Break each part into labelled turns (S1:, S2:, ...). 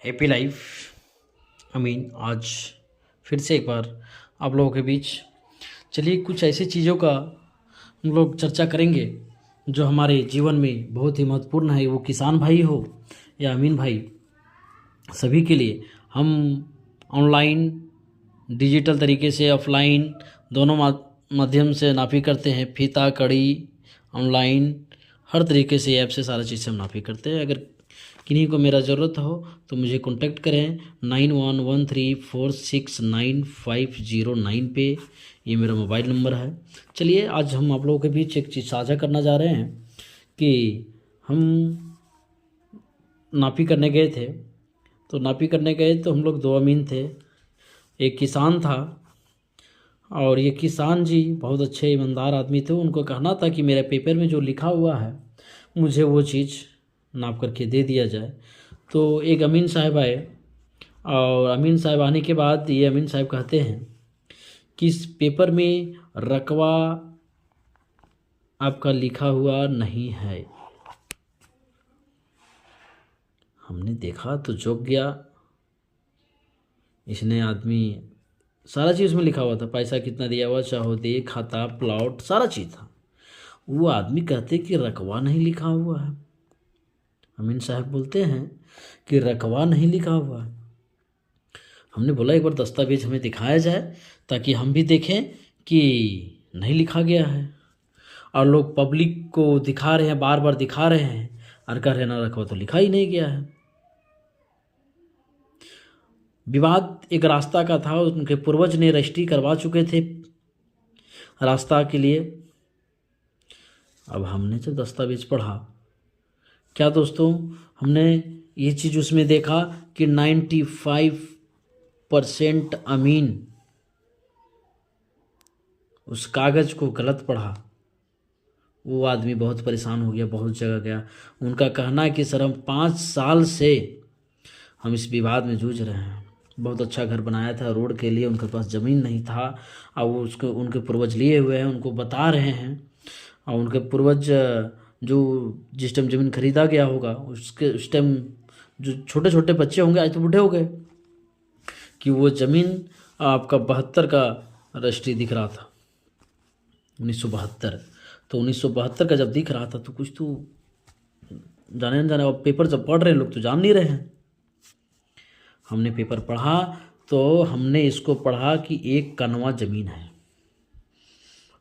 S1: Happy life. अमीन आज फिर से एक बार आप लोगों के बीच चलिए कुछ ऐसी चीज़ों का हम लोग चर्चा करेंगे जो हमारे जीवन में बहुत ही महत्वपूर्ण है। वो किसान भाई हो या अमीन भाई, सभी के लिए हम ऑनलाइन डिजिटल तरीके से ऑफलाइन दोनों माध्यम से नापी करते हैं। फीता, कड़ी, ऑनलाइन हर तरीके से ऐप से सारा चीज़ से हम नापी करते हैं। अगर किन्हीं को मेरा ज़रूरत हो तो मुझे कांटेक्ट करें 9113469509 पे। ये मेरा मोबाइल नंबर है। चलिए आज हम आप लोगों के बीच एक चीज़ साझा करना जा रहे हैं कि हम नापी करने गए थे। तो नापी करने गए तो हम लोग दो अमीन थे, एक किसान था। और ये किसान जी बहुत अच्छे ईमानदार आदमी थे। उनको कहना था कि मेरे पेपर में जो लिखा हुआ है मुझे वो चीज़ नाप करके दे दिया जाए। तो एक अमीन साहब आए और अमीन साहब आने के बाद ये अमीन साहब कहते हैं कि इस पेपर में रकवा आपका लिखा हुआ नहीं है। हमने देखा तो चौंक गया। इसने आदमी सारा चीज़ उसमें लिखा हुआ था, पैसा कितना दिया हुआ, चाहोदे, खाता, प्लॉट, सारा चीज़ था। वो आदमी कहते कि रकवा नहीं लिखा हुआ है। अमीन साहब बोलते हैं कि रकवा नहीं लिखा हुआ है। हमने बोला एक बार दस्तावेज हमें दिखाया जाए ताकि हम भी देखें कि नहीं लिखा गया है। और लोग पब्लिक को दिखा रहे हैं, बार बार दिखा रहे हैं और कह रहे हैं ना रकवा तो लिखा ही नहीं गया है। विवाद एक रास्ता का था, उनके पूर्वज ने रजिस्ट्री करवा चुके थे रास्ता के लिए। अब हमने जब दस्तावेज पढ़ा, क्या दोस्तों, हमने ये चीज़ उसमें देखा कि 95% अमीन उस कागज़ को गलत पढ़ा। वो आदमी बहुत परेशान हो गया, बहुत जगह गया। उनका कहना है कि सर हम 5 साल से हम इस विवाद में जूझ रहे हैं। बहुत अच्छा घर बनाया था रोड के लिए, उनके पास ज़मीन नहीं था और वो उसको उनके पूर्वज लिए हुए हैं, उनको बता रहे हैं। और उनके पूर्वज जो जिस टाइम ज़मीन खरीदा गया होगा उसके उस टाइम जो छोटे छोटे बच्चे होंगे, आज तो बूढ़े हो गए, कि वो ज़मीन आपका 72 का रजिस्ट्री दिख रहा था, 1972। तो 1972 का जब दिख रहा था तो कुछ तो जाने न जाने। अब पेपर जब पढ़ रहे हैं लोग तो जान नहीं रहे हैं। हमने पेपर पढ़ा तो हमने इसको पढ़ा कि 1 कनवा ज़मीन है।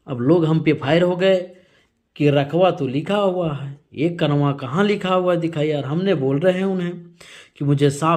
S1: अब लोग हम पे फायर हो गए कि रकवा तो लिखा हुआ है, 1 कनवा कहाँ लिखा हुआ है दिखाई यार। हमने बोल रहे हैं उन्हें कि मुझे साफ